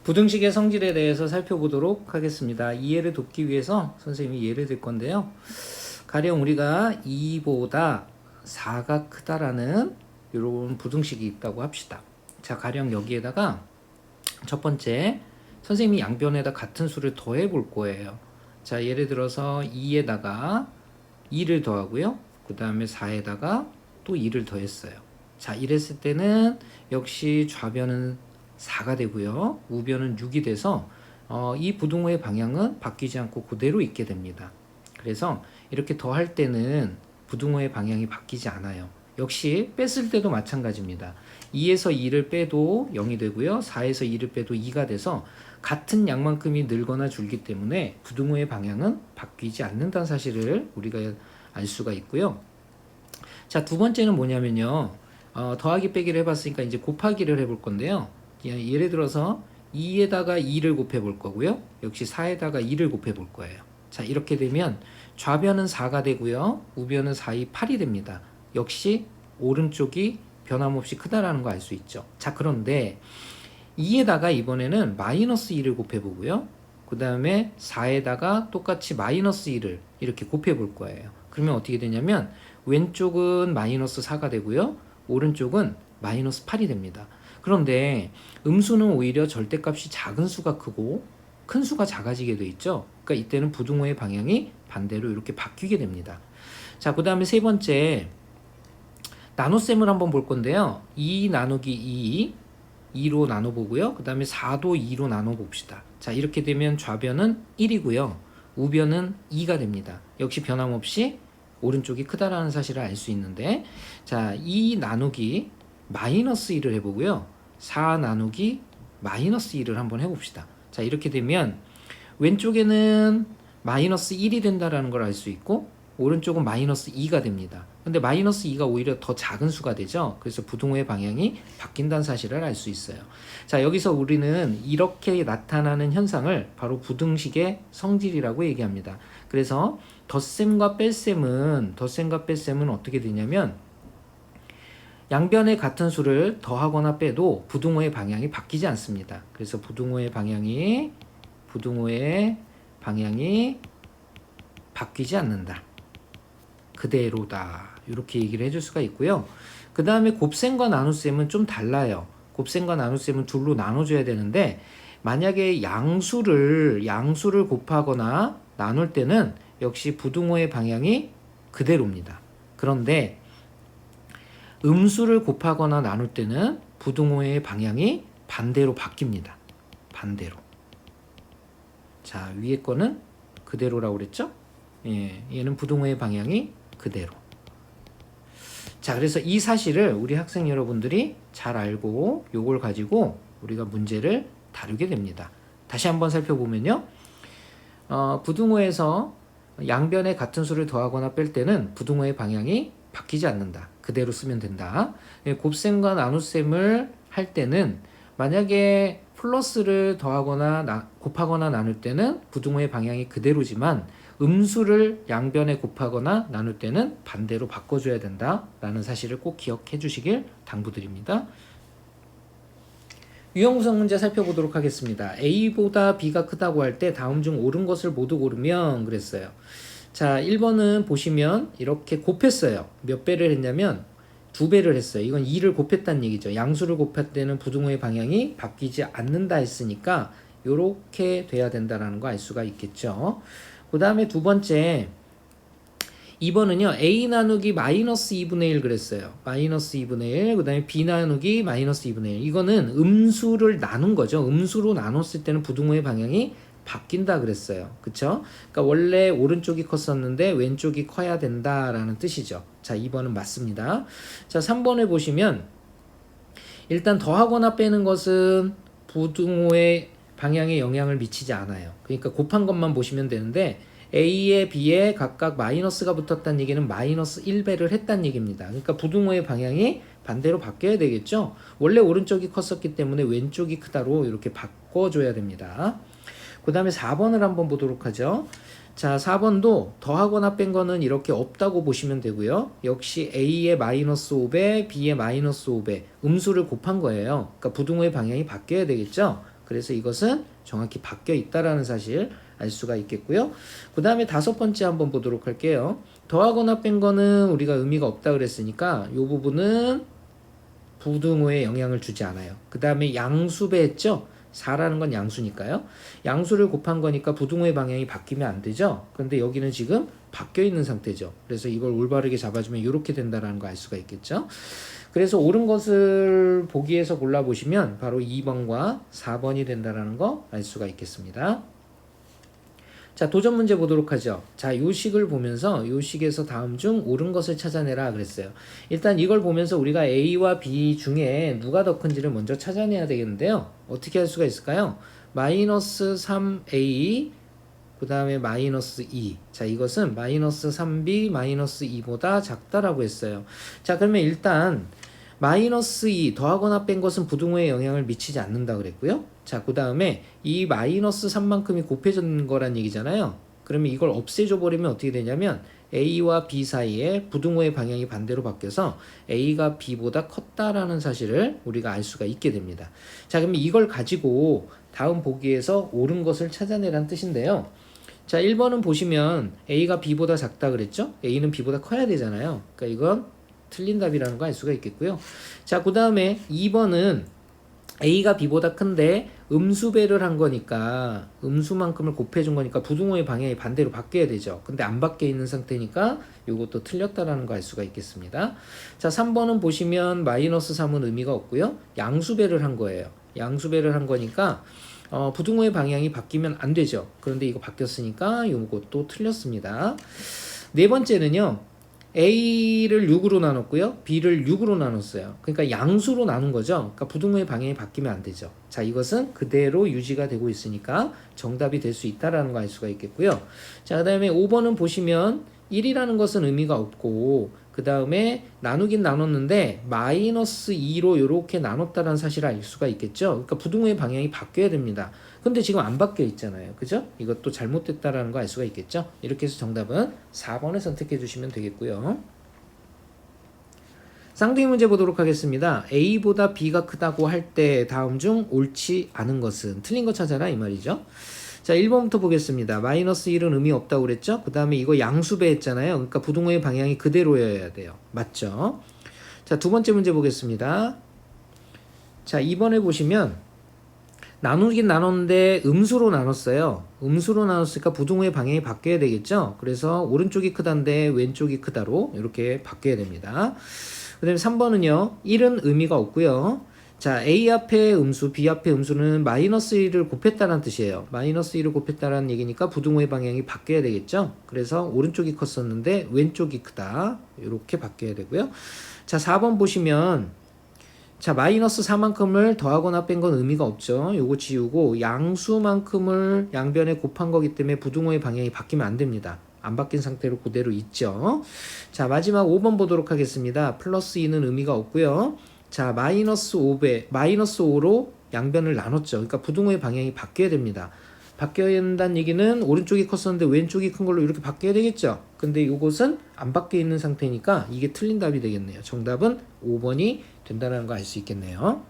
부등식의 성질에 대해서 살펴보도록 하겠습니다. 이해를 돕기 위해서 선생님이 예를 들 건데요. 가령 우리가 2보다 4가 크다라는 이런 부등식이 있다고 합시다. 자, 가령 여기에다가 첫 번째 선생님이 양변에다 같은 수를 더해 볼 거예요. 자, 예를 들어서 2에다가 2를 더하고요. 그 다음에 4에다가 또 2를 더했어요. 자, 이랬을 때는 역시 좌변은 4가 되고요. 우변은 6이 돼서 이 부등호의 방향은 바뀌지 않고 그대로 있게 됩니다. 그래서 이렇게 더할 때는 부등호의 방향이 바뀌지 않아요. 역시 뺐을 때도 마찬가지입니다. 2에서 2를 빼도 0이 되고요. 4에서 2를 빼도 2가 돼서 같은 양만큼이 늘거나 줄기 때문에 부등호의 방향은 바뀌지 않는다는 사실을 우리가 알 수가 있고요. 자, 두 번째는 뭐냐면요. 더하기 빼기를 해봤으니까 이제 곱하기를 해볼 건데요. 예를 들어서 2에다가 2를 곱해 볼 거고요. 역시 4에다가 2를 곱해 볼 거예요. 자, 이렇게 되면 좌변은 4가 되고요. 우변은 4, 2, 8이 됩니다. 역시 오른쪽이 변함없이 크다라는 거 알 수 있죠. 자, 그런데 2에다가 이번에는 마이너스 2를 곱해 보고요. 그 다음에 4에다가 똑같이 마이너스 2를 이렇게 곱해 볼 거예요. 그러면 어떻게 되냐면 왼쪽은 마이너스 4가 되고요. 오른쪽은 마이너스 8이 됩니다. 그런데 음수는 오히려 절대값이 작은 수가 크고 큰 수가 작아지게 돼 있죠. 그러니까 이때는 부등호의 방향이 반대로 이렇게 바뀌게 됩니다. 자, 그 다음에 세 번째 나눗셈을 한번 볼 건데요. 2 나누기 2로 나눠보고요. 그 다음에 4도 2로 나눠봅시다. 자, 이렇게 되면 좌변은 1이고요. 우변은 2가 됩니다. 역시 변함없이 오른쪽이 크다라는 사실을 알 수 있는데, 자, 2 나누기 마이너스 1을 해보고요. 4 나누기 마이너스 1을 한번 해봅시다. 자, 이렇게 되면 왼쪽에는 마이너스 1이 된다라는 걸 알 수 있고 오른쪽은 마이너스 2가 됩니다. 근데 마이너스 2가 오히려 더 작은 수가 되죠. 그래서 부등호의 방향이 바뀐다는 사실을 알 수 있어요. 자, 여기서 우리는 이렇게 나타나는 현상을 바로 부등식의 성질이라고 얘기합니다. 그래서 덧셈과 뺄셈은 어떻게 되냐면 양변의 같은 수를 더하거나 빼도 부등호의 방향이 바뀌지 않습니다. 그래서 부등호의 방향이 바뀌지 않는다. 그대로다. 이렇게 얘기를 해줄 수가 있고요. 그 다음에 곱셈과 나눗셈은 좀 달라요. 곱셈과 나눗셈은 둘로 나눠줘야 되는데 만약에 양수를 곱하거나 나눌 때는 역시 부등호의 방향이 그대로입니다. 그런데 음수를 곱하거나 나눌 때는 부등호의 방향이 반대로 바뀝니다. 반대로. 자, 위에 거는 그대로라고 그랬죠? 예, 얘는 부등호의 방향이 그대로. 자, 그래서 이 사실을 우리 학생 여러분들이 잘 알고 요걸 가지고 우리가 문제를 다루게 됩니다. 다시 한번 살펴보면요. 부등호에서 양변의 같은 수를 더하거나 뺄 때는 부등호의 방향이 바뀌지 않는다. 그대로 쓰면 된다. 곱셈과 나눗셈을 할 때는 만약에 플러스를 더하거나 곱하거나 나눌 때는 부등호의 방향이 그대로지만 음수를 양변에 곱하거나 나눌 때는 반대로 바꿔줘야 된다라는 사실을 꼭 기억해 주시길 당부드립니다. 유형 구성 문제 살펴보도록 하겠습니다. A보다 B가 크다고 할 때 다음 중 옳은 것을 모두 고르면 그랬어요. 자, 1번은 보시면 이렇게 곱했어요. 몇 배를 했냐면 2배를 했어요. 이건 2를 곱했다는 얘기죠. 양수를 곱할 때는 부등호의 방향이 바뀌지 않는다 했으니까 이렇게 돼야 된다는 거 알 수가 있겠죠. 그 다음에 두 번째 2번은요. A 나누기 마이너스 2분의 1 그랬어요. 마이너스 2분의 1. 그 다음에 B 나누기 마이너스 2분의 1. 이거는 음수를 나눈 거죠. 음수로 나눴을 때는 부등호의 방향이 바뀐다 그랬어요. 그쵸? 그러니까 원래 오른쪽이 컸었는데 왼쪽이 커야 된다라는 뜻이죠. 자, 2번은 맞습니다. 자, 3번을 보시면 일단 더하거나 빼는 것은 부등호의 방향에 영향을 미치지 않아요. 그러니까 곱한 것만 보시면 되는데 A에 B에 각각 마이너스가 붙었다는 얘기는 마이너스 1배를 했다는 얘기입니다. 그러니까 부등호의 방향이 반대로 바뀌어야 되겠죠. 원래 오른쪽이 컸었기 때문에 왼쪽이 크다로 이렇게 바꿔줘야 됩니다. 그 다음에 4번을 한번 보도록 하죠. 자, 4번도 더하거나 뺀 거는 이렇게 없다고 보시면 되고요. 역시 A의 마이너스 5배, B의 마이너스 5배 음수를 곱한 거예요. 그러니까 부등호의 방향이 바뀌어야 되겠죠. 그래서 이것은 정확히 바뀌어 있다라는 사실 알 수가 있겠고요. 그 다음에 다섯 번째 한번 보도록 할게요. 더하거나 뺀 거는 우리가 의미가 없다 그랬으니까 이 부분은 부등호에 영향을 주지 않아요. 그 다음에 양수배 했죠? 4라는 건 양수니까요. 양수를 곱한 거니까 부등호의 방향이 바뀌면 안 되죠. 그런데 여기는 지금 바뀌어 있는 상태죠. 그래서 이걸 올바르게 잡아주면 이렇게 된다는 거 알 수가 있겠죠. 그래서 옳은 것을 보기에서 골라보시면 바로 2번과 4번이 된다는 거 알 수가 있겠습니다. 자, 도전 문제 보도록 하죠. 자, 요 식을 보면서 요 식에서 다음 중 옳은 것을 찾아내라 그랬어요. 일단 이걸 보면서 우리가 A와 B 중에 누가 더 큰지를 먼저 찾아내야 되겠는데요. 어떻게 할 수가 있을까요? 마이너스 3A 그 다음에 마이너스 2. 자, 이것은 마이너스 3B 마이너스 2보다 작다라고 했어요. 자, 그러면 일단 마이너스 2 더하거나 뺀 것은 부등호에 영향을 미치지 않는다 그랬고요. 자, 그 다음에 이 마이너스 3만큼이 곱해진 거란 얘기잖아요. 그러면 이걸 없애줘 버리면 어떻게 되냐면 A와 B 사이에 부등호의 방향이 반대로 바뀌어서 A가 B보다 컸다라는 사실을 우리가 알 수가 있게 됩니다. 자, 그러면 이걸 가지고 다음 보기에서 옳은 것을 찾아내란 뜻인데요. 자, 1번은 보시면 A가 B보다 작다 그랬죠? A는 B보다 커야 되잖아요. 그러니까 이건 틀린 답이라는 거 알 수가 있겠고요. 자, 그 다음에 2번은 A가 B보다 큰데 음수배를 한 거니까 음수만큼을 곱해준 거니까 부등호의 방향이 반대로 바뀌어야 되죠. 근데 안 바뀌어 있는 상태니까 이것도 틀렸다라는 거 알 수가 있겠습니다. 자, 3번은 보시면 마이너스 3은 의미가 없고요. 양수배를 한 거예요. 양수배를 한 거니까 부등호의 방향이 바뀌면 안 되죠. 그런데 이거 바뀌었으니까 이것도 틀렸습니다. 네 번째는요. A를 6으로 나눴고요. B를 6으로 나눴어요. 그러니까 양수로 나눈 거죠. 그러니까 부등호의 방향이 바뀌면 안 되죠. 자, 이것은 그대로 유지가 되고 있으니까 정답이 될 수 있다라는 거 알 수가 있겠고요. 자, 그 다음에 5번은 보시면 1이라는 것은 의미가 없고 그 다음에 나누긴 나눴는데 마이너스 2로 이렇게 나눴다는 사실을 알 수가 있겠죠. 그러니까 부등호의 방향이 바뀌어야 됩니다. 근데 지금 안 바뀌어 있잖아요. 그죠? 이것도 잘못됐다라는 거 알 수가 있겠죠. 이렇게 해서 정답은 4번을 선택해 주시면 되겠고요. 쌍둥이 문제 보도록 하겠습니다. A보다 B가 크다고 할 때 다음 중 옳지 않은 것은 틀린 거 찾아라 이 말이죠. 자, 1번부터 보겠습니다. 마이너스 1은 의미 없다고 그랬죠? 그 다음에 이거 양수배 했잖아요. 그러니까 부등호의 방향이 그대로여야 돼요. 맞죠? 자, 두 번째 문제 보겠습니다. 자, 2번에 보시면 나누긴 나눴는데 음수로 나눴어요. 음수로 나눴으니까 부등호의 방향이 바뀌어야 되겠죠? 그래서 오른쪽이 크다인데 왼쪽이 크다로 이렇게 바뀌어야 됩니다. 그 다음에 3번은요. 1은 의미가 없고요. 자, A 앞에 음수, B 앞에 음수는 마이너스 1을 곱했다는 뜻이에요. 마이너스 1을 곱했다는 얘기니까 부등호의 방향이 바뀌어야 되겠죠? 그래서 오른쪽이 컸었는데 왼쪽이 크다. 이렇게 바뀌어야 되고요. 자, 4번 보시면 자, 마이너스 4만큼을 더하거나 뺀 건 의미가 없죠. 요거 지우고 양수만큼을 양변에 곱한 거기 때문에 부등호의 방향이 바뀌면 안 됩니다. 안 바뀐 상태로 그대로 있죠. 자, 마지막 5번 보도록 하겠습니다. 플러스 2는 의미가 없고요. 자, 마이너스 5로 양변을 나눴죠. 그러니까 부등호의 방향이 바뀌어야 됩니다. 바뀌어야 된다는 얘기는 오른쪽이 컸었는데 왼쪽이 큰 걸로 이렇게 바뀌어야 되겠죠. 근데 이것은 안 바뀌어 있는 상태니까 이게 틀린 답이 되겠네요. 정답은 5번이 된다는 거 알 수 있겠네요.